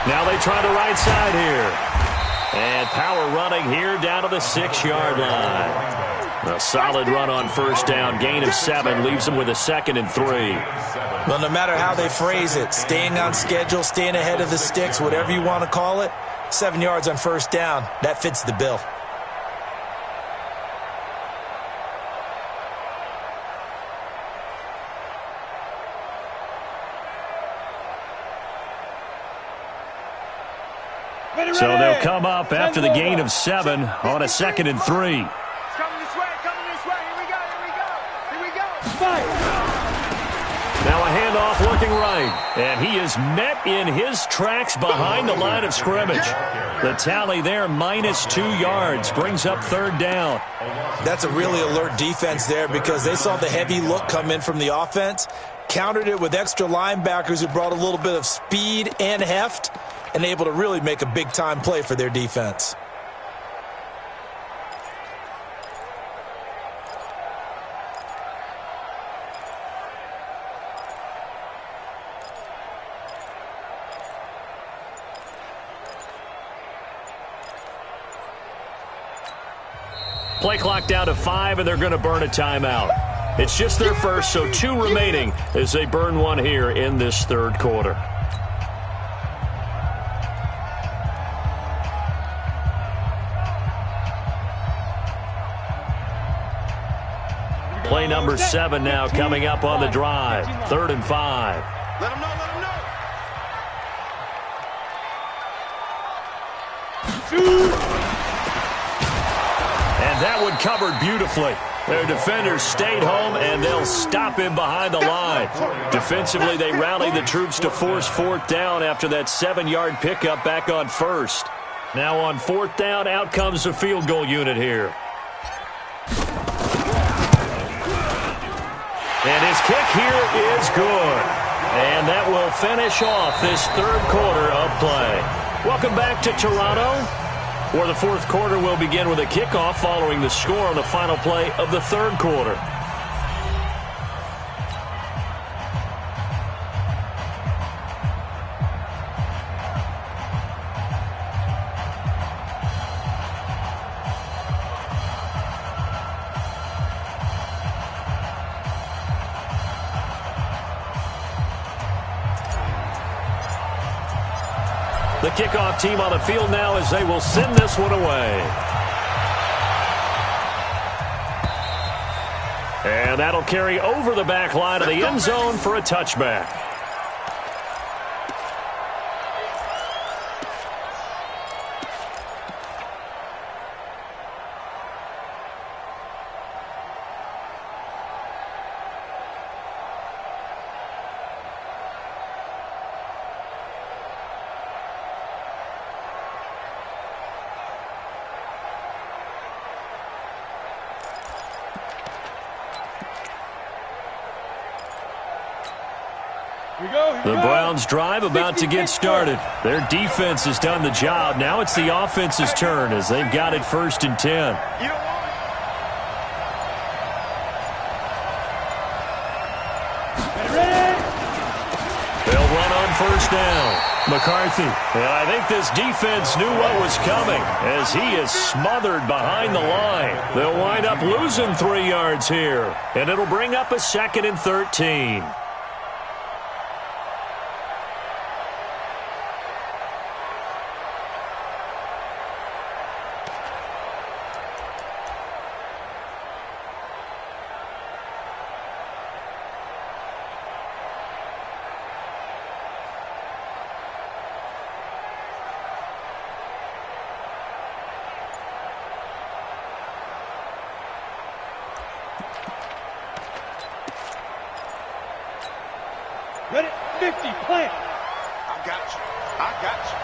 Now they try the right side here. And power running here down to the 6-yard line. A solid run on first down. Gain of 7 leaves them with a 2nd and 3.
Well, no matter how they phrase it, staying on schedule, staying ahead of the sticks, whatever you want to call it, 7 yards on first down, that fits the bill.
So they'll come up after the gain of 7 on a 2nd and 3.
It's coming this way, Here we go. Fight.
Now a handoff looking right. And he is met in his tracks behind the line of scrimmage. The tally there, -2 yards, brings up 3rd down.
That's a really alert defense there because they saw the heavy look come in from the offense, countered it with extra linebackers who brought a little bit of speed and heft, and able to really make a big-time play for their defense.
Play clock down to 5, and they're going to burn a timeout. It's just their first, so 2 remaining as they burn one here in this 3rd quarter. Play number 7 now coming up on the drive. 3rd and 5.
Let him know.
And that one covered beautifully. Their defenders stayed home, and they'll stop him behind the line. Defensively, they rallied the troops to force 4th down after that 7-yard pickup back on 1st. Now on 4th down, out comes the field goal unit here. And his kick here is good. And that will finish off this third quarter of play. Welcome back to Toronto, where the fourth quarter will begin with a kickoff following the score on the final play of the third quarter. The kickoff team on the field now as they will send this one away. And that'll carry over the back line of the end zone for a touchback. The Browns' drive about to get started. Their defense has done the job. Now it's the offense's turn as they've got it 1st and 10. They'll run on 1st down. McCarthy. And I think this defense knew what was coming as he is smothered behind the line. They'll wind up losing 3 yards here, and it'll bring up a 2nd and 13.
Ready, 50, plant.
I got you. I got you.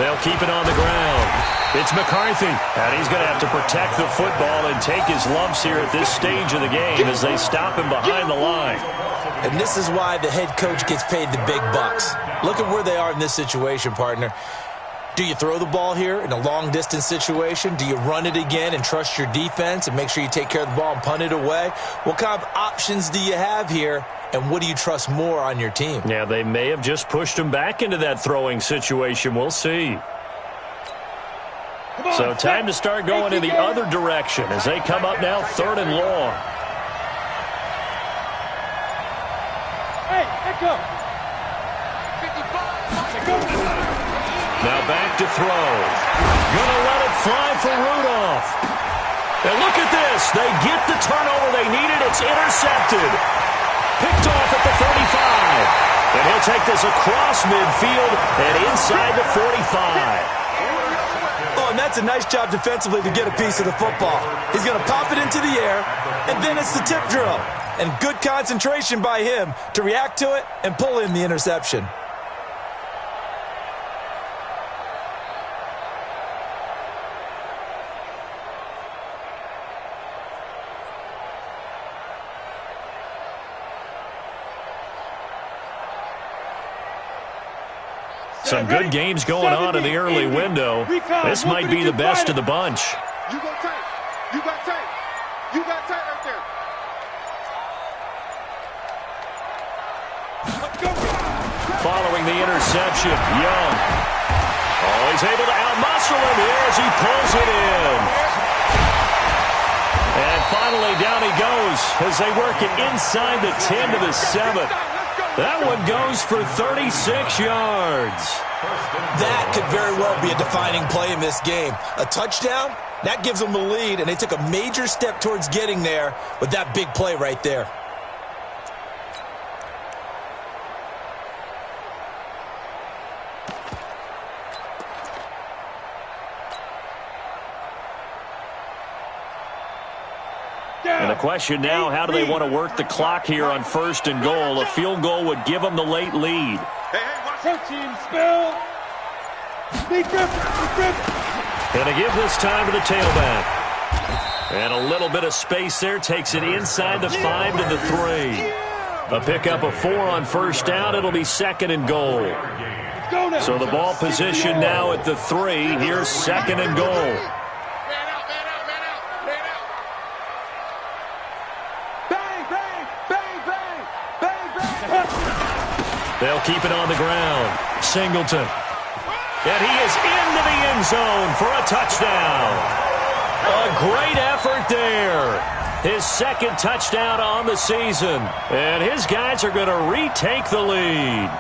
They'll keep it on the ground. It's McCarthy, and he's going to have to protect the football and take his lumps here at this stage of the game as they stop him behind the line.
And this is why the head coach gets paid the big bucks. Look at where they are in this situation, partner. Do you throw the ball here in a long-distance situation? Do you run it again and trust your defense and make sure you take care of the ball and punt it away? What kind of options do you have here, and what do you trust more on your team?
Yeah, they may have just pushed him back into that throwing situation. We'll see. So time to start going in the other direction as they come up now 3rd and long.
Hey, echo. 55.
Now back to throw. Gonna let it fly for Rudolph. And look at this. They get the turnover they needed. It's intercepted. Picked off at the 35. And he'll take this across midfield and inside the 45.
Oh, and that's a nice job defensively to get a piece of the football. He's going to pop it into the air, and then it's the tip drill. And good concentration by him to react to it and pull in the interception.
Some good games going on in the early window. This might be the best of the bunch.
You go tight. You got tight. You got tight right there.
Following the interception, Young. Oh, he's able to outmuscle him here as he pulls it in. And finally, down he goes as they work it inside the 10 to the 7. That one goes for 36 yards.
That could very well be a defining play in this game. A touchdown, that gives them the lead, and they took a major step towards getting there with that big play right there.
And the question now, how do they want to work the clock here on 1st and goal? A field goal would give them the late lead.
Protein spill. Big grip.
And to give this time to the tailback. And a little bit of space there. Takes it inside the 5 to the 3. A pickup of 4 on first down. It'll be 2nd and goal. So the ball position now at the 3. Here's 2nd and goal. They'll keep it on the ground. Singleton. And he is into the end zone for a touchdown. A great effort there. His 2nd touchdown on the season. And his guys are going to retake the lead.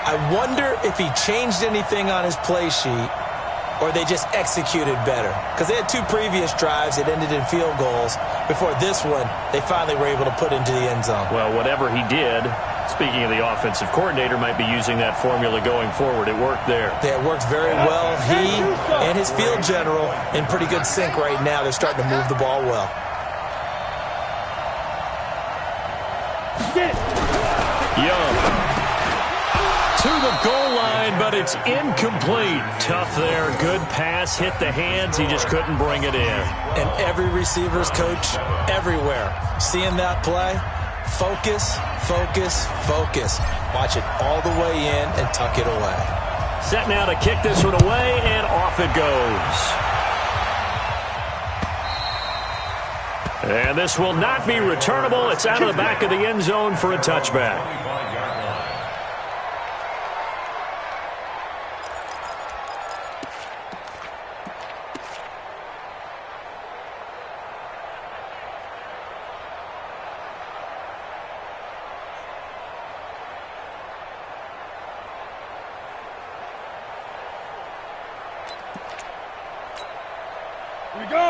I wonder if he changed anything on his play sheet or they just executed better. Because they had 2 previous drives that ended in field goals. Before this one, they finally were able to put into the end zone.
Well, whatever he did, speaking of the offensive coordinator, might be using that formula going forward. It worked there.
Yeah, it works very well. He and his field general in pretty good sync right now. They're starting to move the ball well.
Young to the goal line, but it's incomplete. Tough there. Good pass. Hit the hands. He just couldn't bring it in.
And every receiver's coach everywhere. Seeing that play, focus, focus, focus. Watch it all the way in and tuck it away.
Set now to kick this one away, and off it goes. And this will not be returnable. It's out of the back of the end zone for a touchback.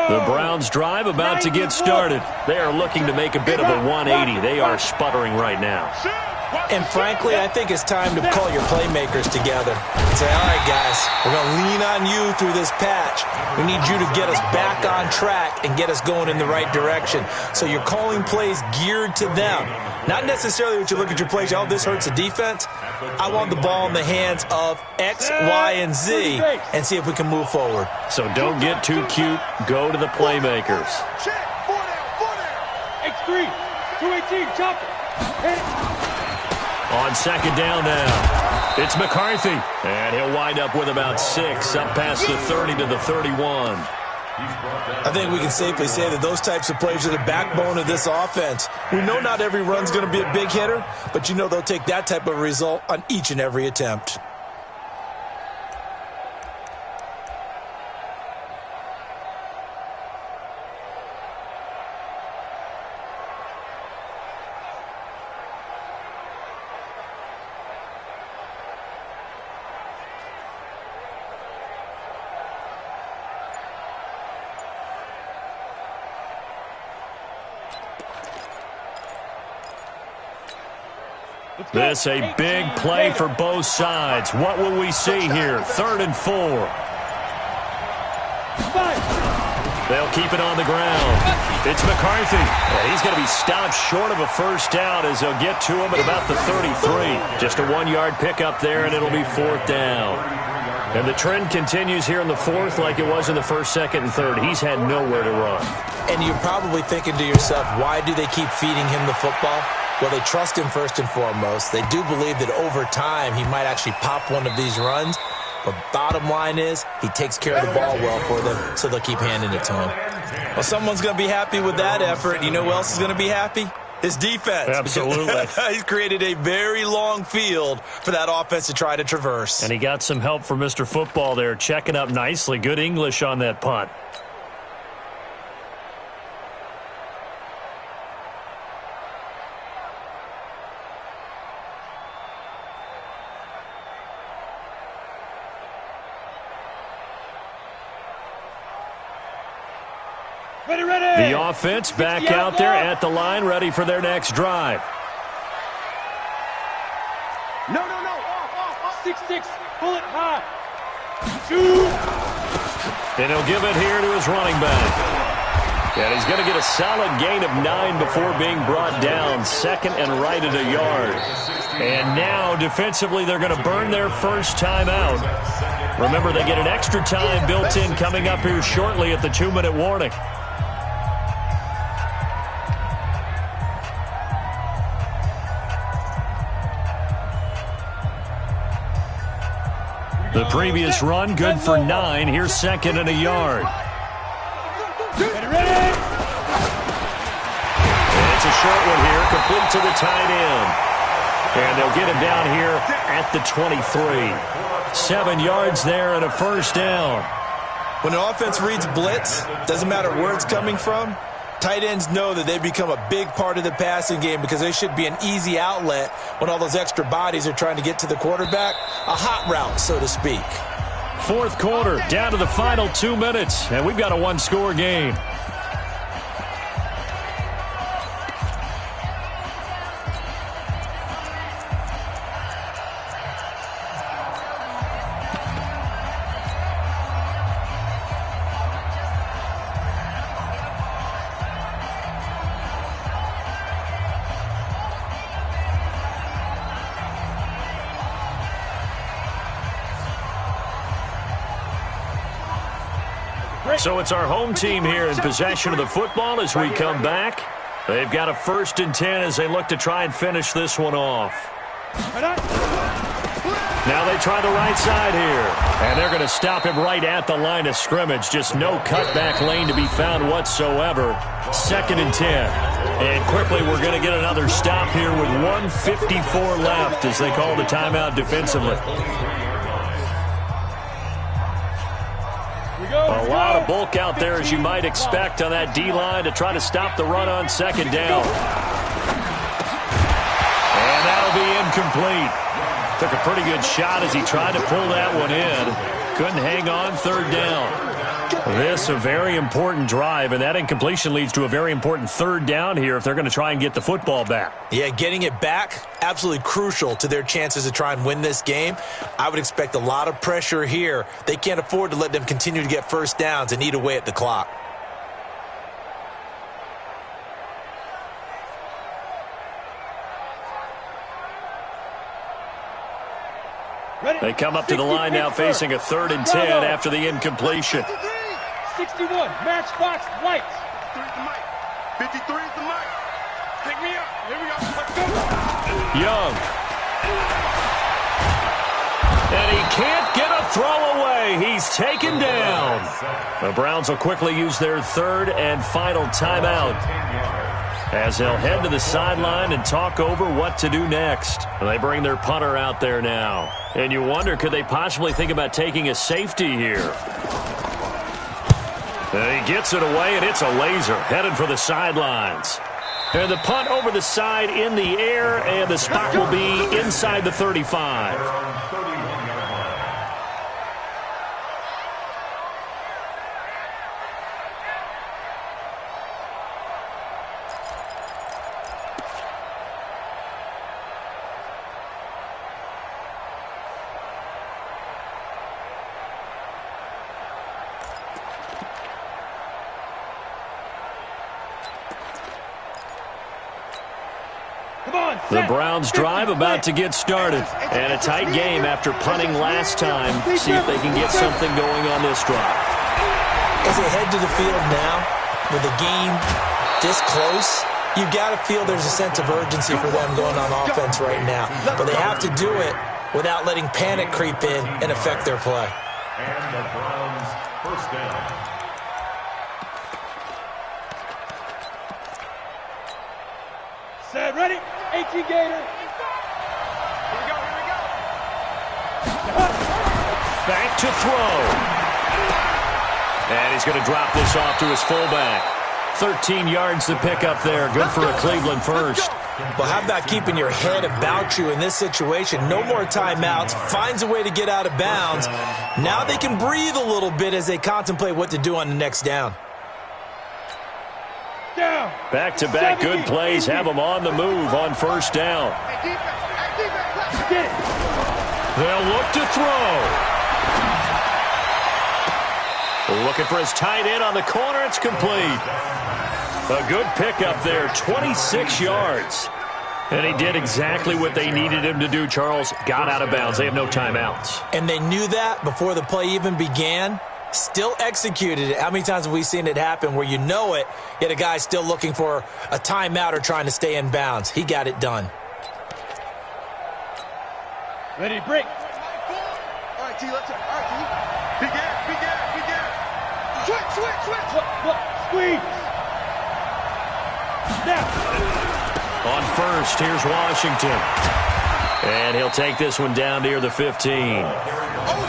The Browns drive about to get started. They are looking to make a bit of a 180. They are sputtering right now.
And frankly, I think it's time to call your playmakers together and say, all right, guys, we're going to lean on you through this patch. We need you to get us back on track and get us going in the right direction. So you're calling plays geared to them. Not necessarily what you look at your plays, oh, this hurts the defense. I want the ball in the hands of X, Y, and Z and see if we can move forward.
So don't get too cute. Go to the playmakers.
X3, 218, chop it.
On 2nd down now, it's McCarthy. And he'll wind up with about 6, up past the 30 to the 31.
I think we can safely say that those types of plays are the backbone of this offense. We know not every run's going to be a big hitter, but you know they'll take that type of result on each and every attempt.
This a big play for both sides. What will we see here? 3rd and 4. They'll keep it on the ground. It's McCarthy. And he's going to be stopped short of a first down as they'll get to him at about the 33. Just a 1-yard pickup there, and it'll be 4th down. And the trend continues here in the 4th like it was in the 1st, 2nd, and 3rd. He's had nowhere to run.
And you're probably thinking to yourself, why do they keep feeding him the football? Well, they trust him first and foremost. They do believe that over time he might actually pop one of these runs. But bottom line is he takes care of the ball well for them, so they'll keep handing it to him. Well, someone's going to be happy with that effort. You know who else is going to be happy? His defense.
Absolutely.
He's created a very long field for that offense to try to traverse.
And he got some help from Mr. Football there, checking up nicely. Good English on that punt. The offense back out there at the line, ready for their next drive.
No. Off. 6-6. Pull it high. Shoot.
And he'll give it here to his running back. And he's going to get a solid gain of 9 before being brought down. 2nd and right at a yard. And now, defensively, they're going to burn their first time out. Remember, they get an extra time built in coming up here shortly at the 2-minute warning. The previous run, good for 9. Here's second and a yard.
Ready.
It's a short one here, complete to the tight end. And they'll get him down here at the 23. 7 yards there and a first down.
When an offense reads blitz, doesn't matter where it's coming from, tight ends know that they become a big part of the passing game because they should be an easy outlet when all those extra bodies are trying to get to the quarterback. A hot route, so to speak.
Fourth quarter, down to the final 2 minutes, and we've got a one-score game. So it's our home team here in possession of the football as we come back. They've got a 1st and 10 as they look to try and finish this one off. Now they try the right side here. And they're going to stop him right at the line of scrimmage. Just no cutback lane to be found whatsoever. 2nd and 10. And quickly we're going to get another stop here with 1:54 left as they call the timeout defensively. A lot of bulk out there, as you might expect, on that D-line to try to stop the run on 2nd down. And that'll be incomplete. Took a pretty good shot as he tried to pull that one in. Couldn't hang on 3rd down. This a very important drive, and that incompletion leads to a very important 3rd down here if they're going to try and get the football back.
Yeah, getting it back, absolutely crucial to their chances to try and win this game. I would expect a lot of pressure here. They can't afford to let them continue to get first downs and eat away at the clock.
They come up to the line now facing a 3rd and 10 after the incompletion.
61, matchbox lights.
53 is the mic. Pick me up. Here we go. Let's go.
Young. And he can't get a throw away. He's taken down. The Browns will quickly use their 3rd and final timeout as they'll head to the sideline and talk over what to do next. They bring their punter out there now. And you wonder, could they possibly think about taking a safety here? And he gets it away, and it's a laser headed for the sidelines. And the punt over the side in the air, and the spot will be inside the 35. The Browns drive about to get started. And a tight game after punting last time. See if they can get something going on this drive.
As they head to the field now, with the game this close, you've got to feel there's a sense of urgency for them going on offense right now. But they have to do it without letting panic creep in and affect their play.
And the Browns first down.
Set, ready? 18 Gator. Here we go, here we go.
Back to throw. And he's going to drop this off to his fullback. 13 yards to pick up there. Good for a Cleveland first.
Well, how about keeping your head about you in this situation? No more timeouts. Finds a way to get out of bounds. Now they can breathe a little bit as they contemplate what to do on the next down.
Back-to-back good plays have them on the move on first down. They'll look to throw. Looking for his tight end on the corner. It's complete. A good pickup there, 26 yards. And he did exactly what they needed him to do, Charles. Got out of bounds. They have no timeouts.
And they knew that before the play even began. Still executed it. How many times have we seen it happen where you know it, yet a guy's still looking for a timeout or trying to stay in bounds? He got it done.
Ready, break.
T, let's go. All right, T. Begin. Switch.
Squeeze. Now.
On first, here's Washington. And he'll take this one down near the 15.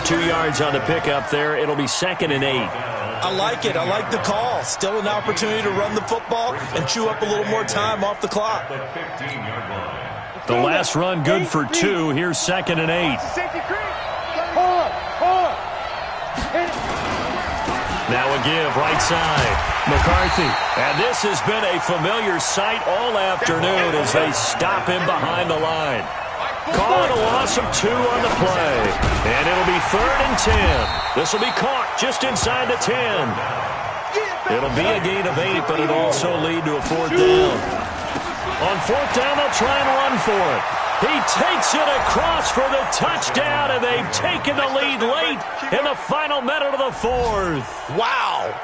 2 yards on the pickup there. It'll be 2nd and 8.
I like it. I like the call. Still an opportunity to run the football and chew up a little more time off the clock.
The last run good for 2. Here's 2nd and 8.
Hold up.
Now a give, right side. McCarthy. And this has been a familiar sight all afternoon as they stop him behind the line. Calling a loss of 2 on the play. And it'll be 3rd and 10. This will be caught just inside the 10. It'll be a gain of 8, but it'll also lead to a 4th down. On 4th down, they'll try and run for it. He takes it across for the touchdown, and they've taken the lead late in the final minute of the 4th.
Wow.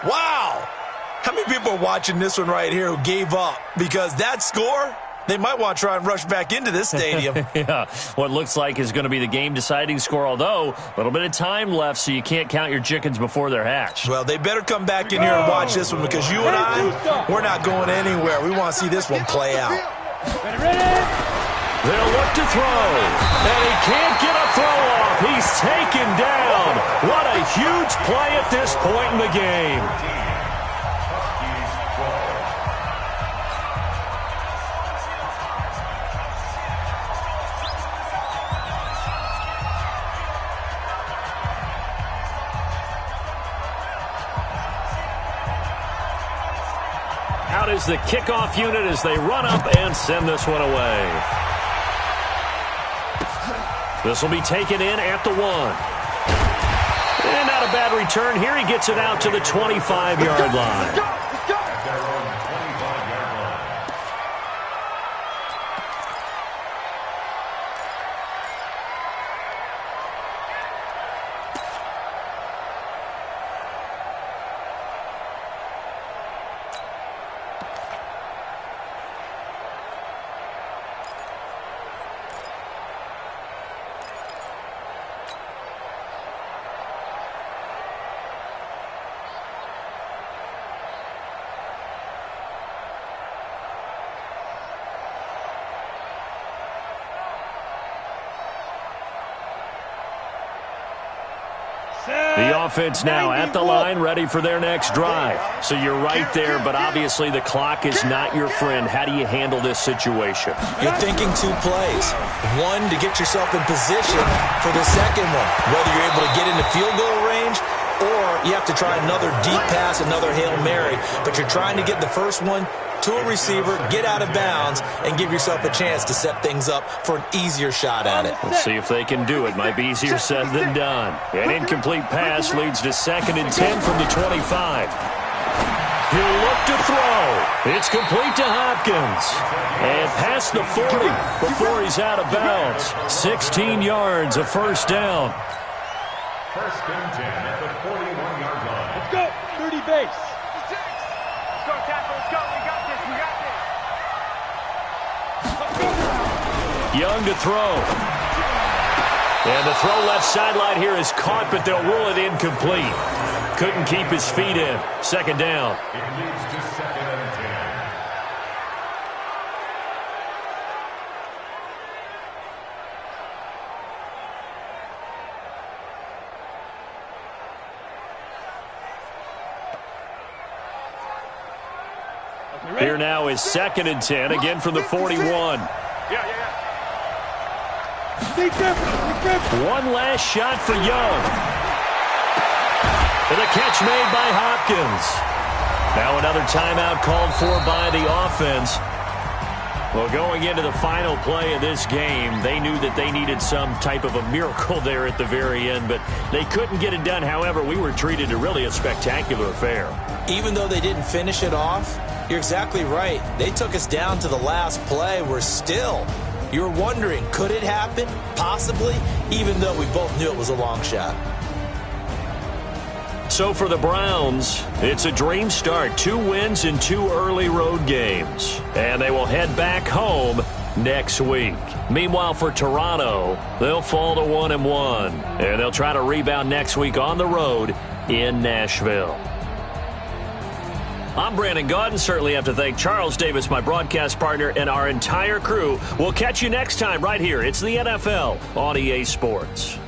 How many people are watching this one right here who gave up? Because that score, they might want to try and rush back into this stadium.
Yeah, what looks like is going to be the game-deciding score, although a little bit of time left, so you can't count your chickens before they're hatched.
Well, they better come back in here and watch this one because you and I, we're not going anywhere. We want to see this one play out.
They'll look to throw, and he can't get a throw off. He's taken down. What a huge play at this point in the game. Out is the kickoff unit as they run up and send this one away. This will be taken in at the 1. And not a bad return here. He gets it out to the 25-yard line. The offense now at the line, ready for their next drive. So you're right there, but obviously the clock is not your friend. How do you handle this situation?
You're thinking 2 plays. One, to get yourself in position for the second one, whether you're able to get into field goal range or you have to try another deep pass, another Hail Mary. But you're trying to get the first one to a receiver, get out of bounds, and give yourself a chance to set things up for an easier shot at it.
Let's see if they can do it. Might be easier said than done. An incomplete pass leads to 2nd and 10 from the 25. He'll look to throw. It's complete to Hopkins. And past the 40 before he's out of bounds. 16 yards, a first down.
1st and 10 at the 41-yard line.
Let's go. 30 base.
Let's go, tackle. Let's go. We got this.
Young to throw. And the throw left sideline here is caught, but they'll rule it incomplete. Couldn't keep his feet in. 2nd down.
It leads to 2nd and 10.
Here now is 2nd and 10, again from the 41. One last shot for Young. And the catch made by Hopkins. Now another timeout called for by the offense. Well, going into the final play of this game, they knew that they needed some type of a miracle there at the very end, but they couldn't get it done. However, we were treated to really a spectacular affair.
Even though they didn't finish it off, you're exactly right. They took us down to the last play. We're still, you're wondering, could it happen? Possibly, even though we both knew it was a long shot.
So for the Browns, it's a dream start. 2 wins in 2 early road games. And they will head back home next week. Meanwhile, for Toronto, they'll fall to 1-1, and they'll try to rebound next week on the road in Nashville. I'm Brandon Gaudin. Certainly have to thank Charles Davis, my broadcast partner, and our entire crew. We'll catch you next time right here. It's the NFL on EA Sports.